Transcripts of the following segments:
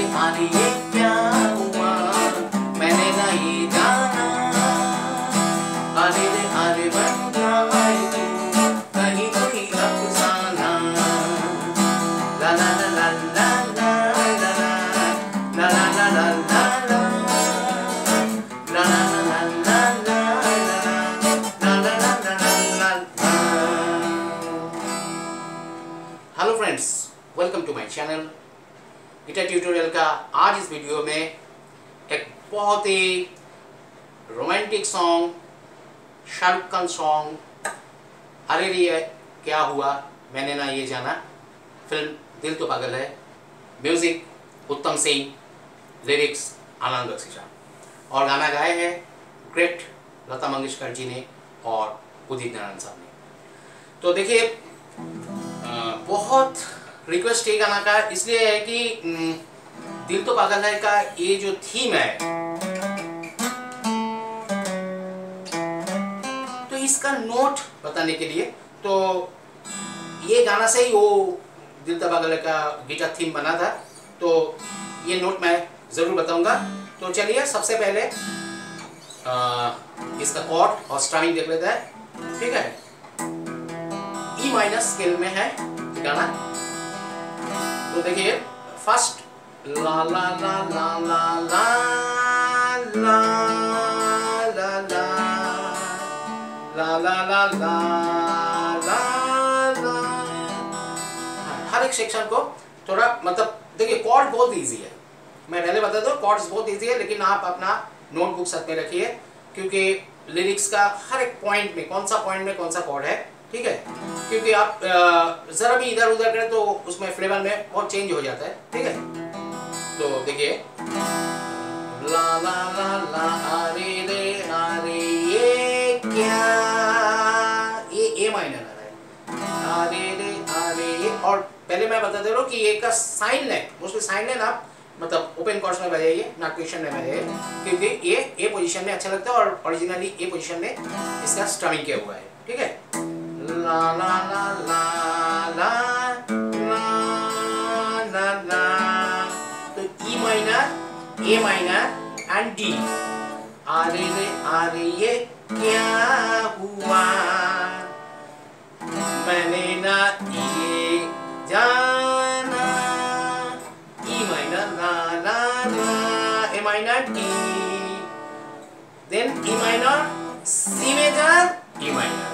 अरे ये क्या हुआ मैंने ना ये जाना, अरे रे अरे बन जाए तू कहीं कोई अफसाना, ला ला ला ला ला ला ला ला ला ला ला ला hello friends, welcome to my channel guitar tutorial का। आज इस वीडियो में एक बहुत ही romantic song, Shahrukh Khan song अरे रे क्या हुआ मैंने ना ये जाना, फिल्म दिल तो पागल है, म्यूजिक उत्तम सिंह, लिरिक्स आनंद बख्शी और गाना गाए हैं ग्रेट लता मंगेशकर जी ने और उदित नारायण साहब ने। तो देखिए बहुत रिक्वेस्ट ये गाना का इसलिए है कि दिल तो पागल है का ये जो थीम है, तो इसका नोट बताने के लिए, तो ये गाना से ही वो दिल तो पागल है का गिटार थीम बना था, तो ये नोट मैं जरूर बताऊंगा। तो चलिए सबसे पहले इसका कॉर्ड और स्ट्रमिंग देख लेते हैं, ठीक है। ई माइनर स्केल में है गाना, तो देखिए फर्स्ट ला ला ला ला ला ला ला ला ला ला ला ला ला ला। हर एक सेक्शन को थोड़ा मतलब देखिए कॉर्ड बहुत इजी है, मैं पहले बता दूं कॉर्ड्स बहुत इजी है, लेकिन आप अपना नोटबुक साथ में रखिए क्योंकि लिरिक्स का हर एक पॉइंट में कौन सा पॉइंट में कौन सा कॉर्ड है, ठीक है। क्योंकि आप जरा भी इधर उधर करें तो उसमें फ्लेवर में बहुत चेंज हो जाता है, ठीक है। तो देखिए ला ला ला ला अरे रे अरे ये क्या, ये ए माइनर है, अरे रे अरे ये। और पहले मैं बता दे रहा हूँ कि ये का sign line, mostly sign line आप मतलब ओपन कॉर्ड्स में बजाइए, ना क्वेश्चन में बजाइए, क्योंकि ये ए पोजीशन में अच्छा लगता है और ओरिजिनली ए पोजीशन में इसका स्ट्रमिंग किया हुआ है, ठीक है। ला ला ला ला ला ला ला, तो E minor, A minor and D, अरे रे अरे ये क्या हुआ मैंने ना ये जाना, E minor la la la, A minor D, then E minor, C major, E minor,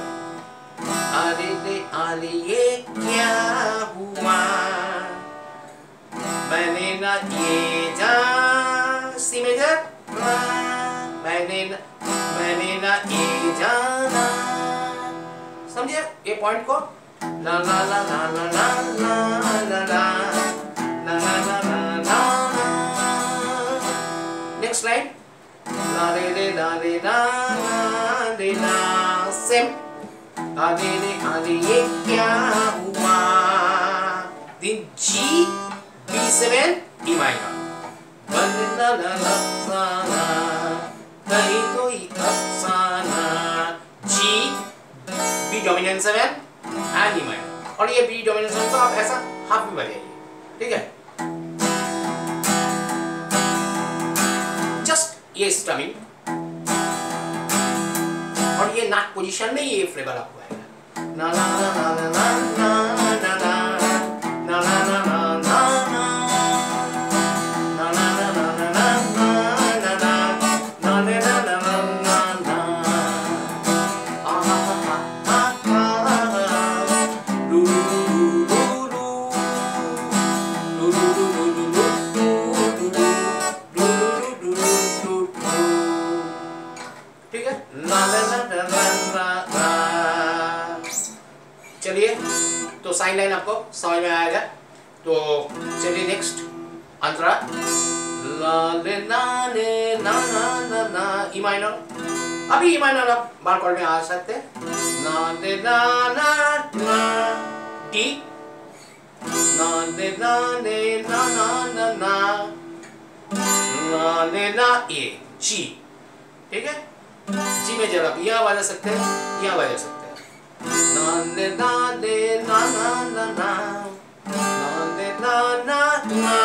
अरे रे अरे ये क्या हुआ मैंने ना ये जाना, C major, मैंने ना ये जाना, समझिए ये पॉइंट को ला ला ला ला ला ला ला ला ला ला। नेक्स्ट लाइन ला रे रे ला रे ला रे ला, सेम अरे रे अरे ये क्या हुआ, दिन जी B7 E माइनर, ला ला ला ला कहीं कोई अफसाना, जी B dominant 7 and E minor, और ये B डोमिनेंट 7 को आप ऐसा हाफ में बजाइए, ठीक है। जस्ट ये स्ट्रमिंग और ये नाक पोजीशन में ये फ्लेवर आपको आएगा, ना ना ना ना ना ना ना ना ना ना ना ना साइन लाइन आपको समझ में आएगा। तो चलिए नेक्स्ट अंतरा ला ले ना ले ना ना ना ना, ई माइनर, अभी ई माइनर आप बार कॉर्ड में आ सकते हैं, ना ले ना ना ना डी, ना ले ना ले ना ना ना ना ना ले ना ए जी, ठीक है। जी में जरा यहाँ बजा सकते हैं, यहाँ बजा सकते हैं, ना ले ना ले ना ना ना ना ना ले ना ना ना,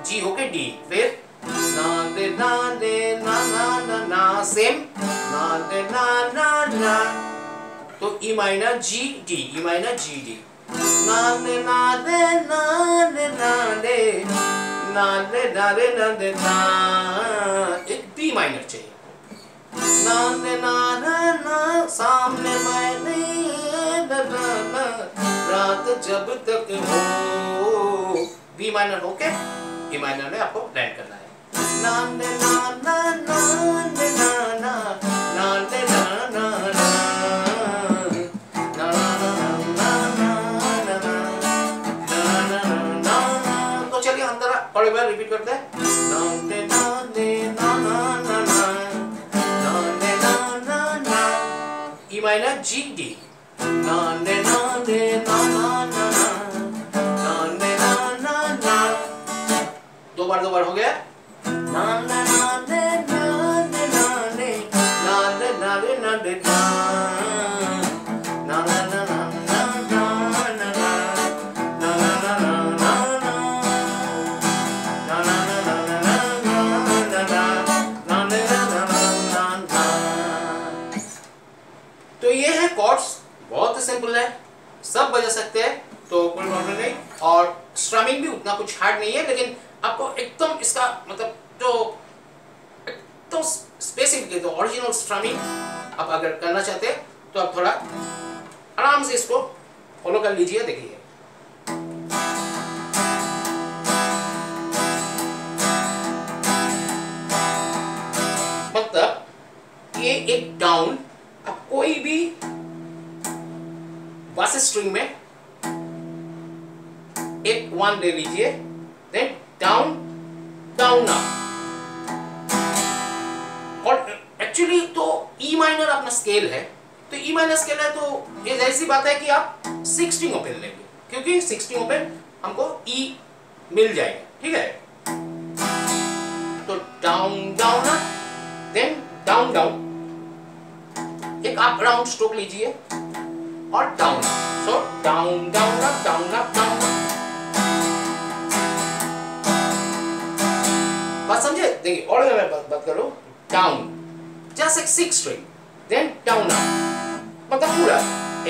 G G होके D, फिर ना दे ना दे ना ना ना ना, सेम ना दे ना ना ना, तो E minor G D, E minor G D, ना दे ना दे ना दे ना दे ना दे ना दे ना दे ना, एक B माइनर चाहिए, ना दे ना ना ना, सामने मैंने ना ना ना, रात जब तक हो, B माइनर होके E माइनर में आपको लैंड करना है, ना दे ना ना ना दे ना ना ना दे ना ना ना ना ना ना, तो चलिए अंतरा और एक बार रिपीट करते हैं, ना दे ना दे ना ना ना ना ना दे ना ना ना, E माइनर G D, ना दे ना दे ना ना ना ना दे ना ना ना, दो बार हो गया, ना ना ना दे ना दे ना दे ना दे ना दे ना दे ना ना ना ना ना ना ना ना ना ना। तो ये है कॉर्ड्स, बहुत सिंपल है, सब बजा सकते हैं, तो कोई प्रॉब्लम नहीं, और स्ट्रमिंग भी उतना कुछ हार्ड नहीं है, लेकिन आपको एकदम इसका मतलब जो एकदम स्पेसिफिक, तो ओरिजिनल स्ट्रमिंग आप अगर करना चाहते हैं तो आप थोड़ा आराम से इसको फॉलो कर लीजिए, देखिए मतलब ये एक डाउन, आप कोई भी बास स्ट्रिंग में एक वन ले लीजिए, देन डाउन डाउन अप, और एक्चुअली तो E माइनर अपना स्केल है, तो E माइनर स्केल है, तो ये ऐसी बात है कि आप 6 स्ट्रिंग ओपन लेंगे, क्योंकि 6 स्ट्रिंग ओपन हमको E मिल जाएगा, ठीक है, तो down down up, then down down, एक आप राउंड स्ट्रोक लीजिए और down, so down down up down up down up, बात समझे? देखिए और मैं बात करूं, डाउन जस्ट एक 6 स्ट्रिंग, देन डाउन अप, मतलब पूरा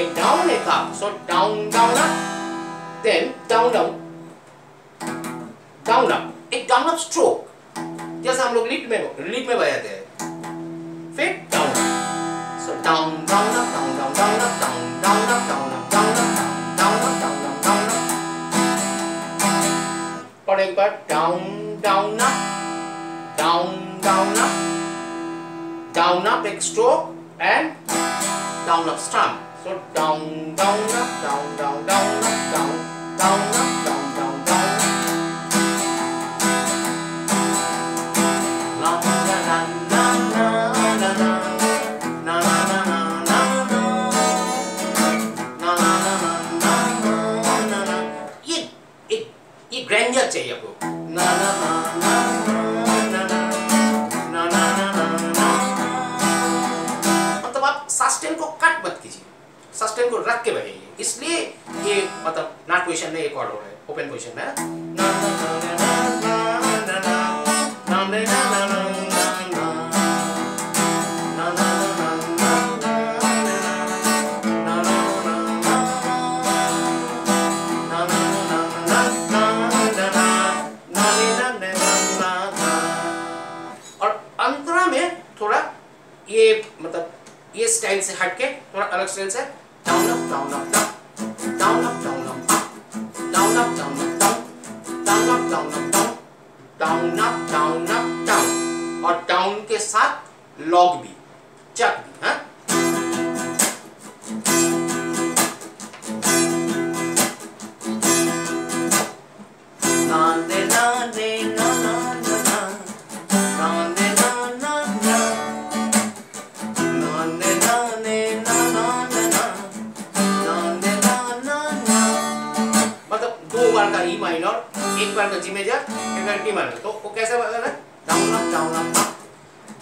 एक डाउन एक up, so down down up, then down down down up, एक डाउन अप स्ट्रोक जैसे हम लोग लीड में बजाते हैं, फिर down, so down down up down down down up down down up down up down up down up down up down up, और एक बार down down up down down up down up एक stroke and down up strum, so down down up down down down up down down up down down down up, la la la la la la la la la la la la, ये grander चाहिए आपको, ना ना ना ना sustain को cut मत कीजिए, सस्टेन को रख के बजाइए, इसलिए ये मतलब नॉट पोजीशन में एक कॉर्ड हो रहा है, ओपन पोजीशन में, और अंतरा में थोड़ा ये मतलब ये स्टाइल से हटके थोड़ा अलग स्टाइल से down up down up down up down up down up down up down up down up down up down up down, और डाउन के साथ लॉग भी, चक भी, हाँ E माइनर, एक बार का G मेजर, एक बार D माइनर, तो वो कैसे बजा रहा है, down up down up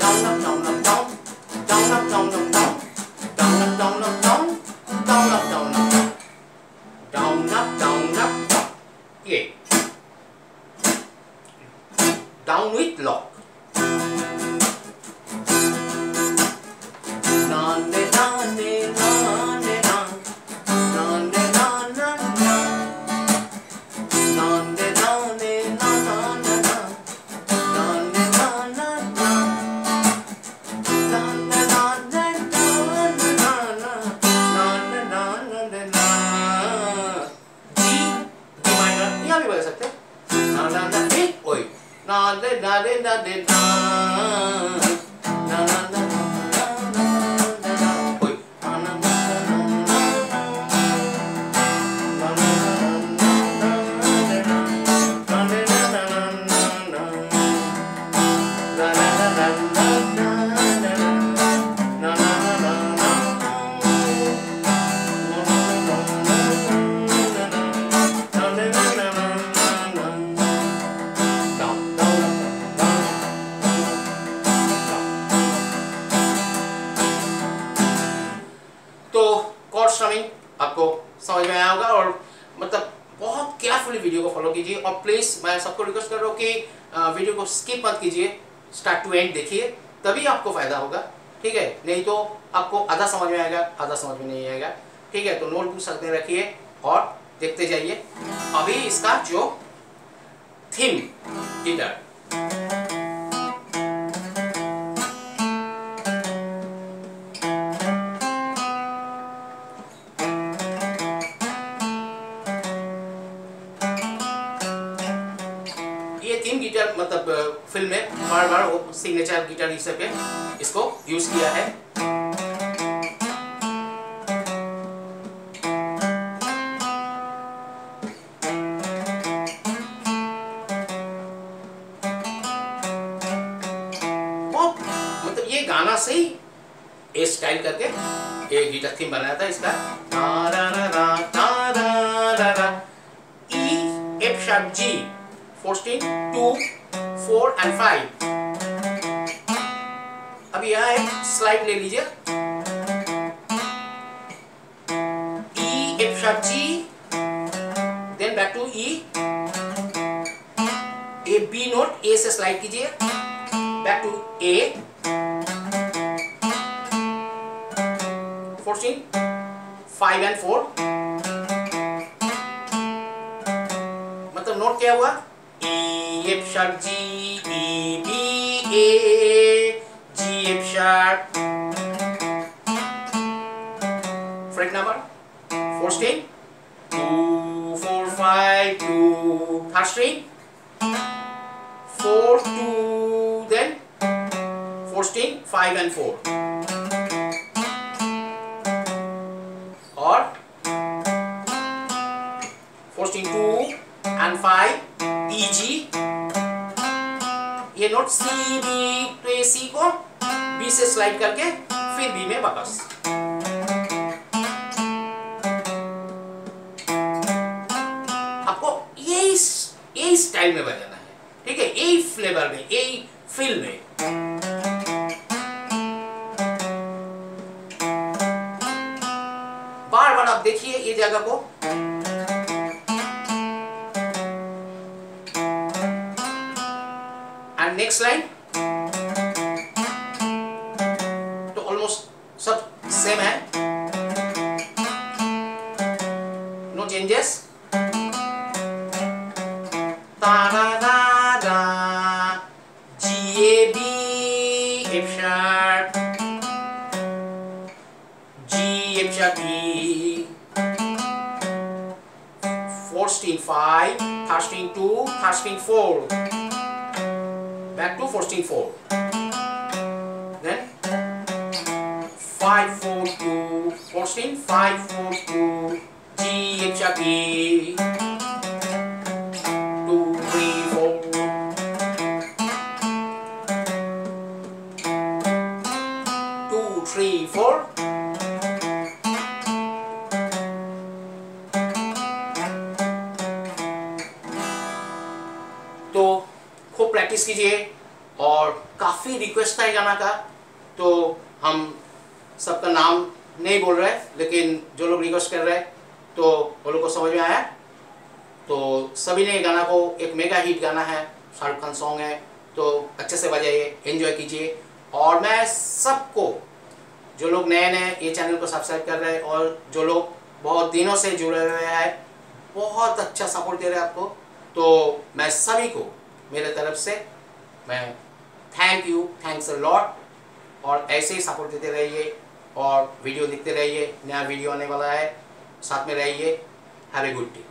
down up down up down down up down up down down up down up down down up down up down up down up, ये down with lock. आपको समझ में आया होगा और मतलब बहुत केयरफुली वीडियो को फॉलो कीजिए और प्लीज़ मैं सबको रिक्वेस्ट कर रहा हूँ कि वीडियो को स्किप मत कीजिए, स्टार्ट टू एंड देखिए, तभी आपको फ़ायदा होगा, ठीक है? नहीं तो आपको आधा समझ में आएगा, आधा समझ में नहीं आएगा, ठीक है? तो नोटबुक साथ में रखिए और देखते जाइए। अभी इसका जो थीम गिटार, गिटार मतलब फिल्म में बार बार वो सिग्नेचर गिटार हिस्से पे इसको यूज किया है। वो मतलब ये गाना से ही ए स्टाइल करके एक गिटार थीम बनाया था इसका। E F sharp ji 14 2 4 and 5। अब यहाँ एक स्लाइड ले लीजिए, E F sharp G, then back to E, A B note A से स्लाइड कीजिए, back to A, 14 5 and 4। मतलब नोट क्या हुआ? E F sharp G E B A G F sharp। Fret number 14 2 4 5 2, third string 4 2, then 14 5 and 4 और 14 2 and 5 E G, ये note C B, तो ये C को B से स्लाइड करके फिर B में वापस। आपको यही स्टाइल में बजाना है, ठीक है? यही फ्लेवर में, यही फील में। बार बार आप देखिए ये जगह को। नेक्स्ट लाइन तो ऑलमोस्ट सब सेम है, no changes. G A B F sharp G F sharp E, 4 string 5, 3rd string 2, 3rd string 4, back to 14 4, then 5 4 2, 14 5 4 2, G F sharp E, 2 3 4, 2 3 4। तो खूब प्रैक्टिस कीजिए और काफ़ी रिक्वेस्ट था गाना का, तो हम सबका नाम नहीं बोल रहे, लेकिन जो लोग रिक्वेस्ट कर रहे हैं तो वो लोग को समझ में आया। तो सभी ने गाना को, एक मेगा हिट गाना है, शाहरुख खान सॉन्ग है, तो अच्छे से बजाइए, एंजॉय कीजिए। और मैं सबको, जो लोग नए नए ये चैनल को सब्सक्राइब कर रहे हैं और जो लोग बहुत दिनों से जुड़े हुए हैं, बहुत अच्छा सपोर्ट दे रहे हैं आपको, तो मैं सभी को मेरे तरफ से मैं थैंक्स अ लॉट। और ऐसे ही सपोर्ट देते रहिए और वीडियो देखते रहिए, नया वीडियो आने वाला है, साथ में रहिए। Have a good day.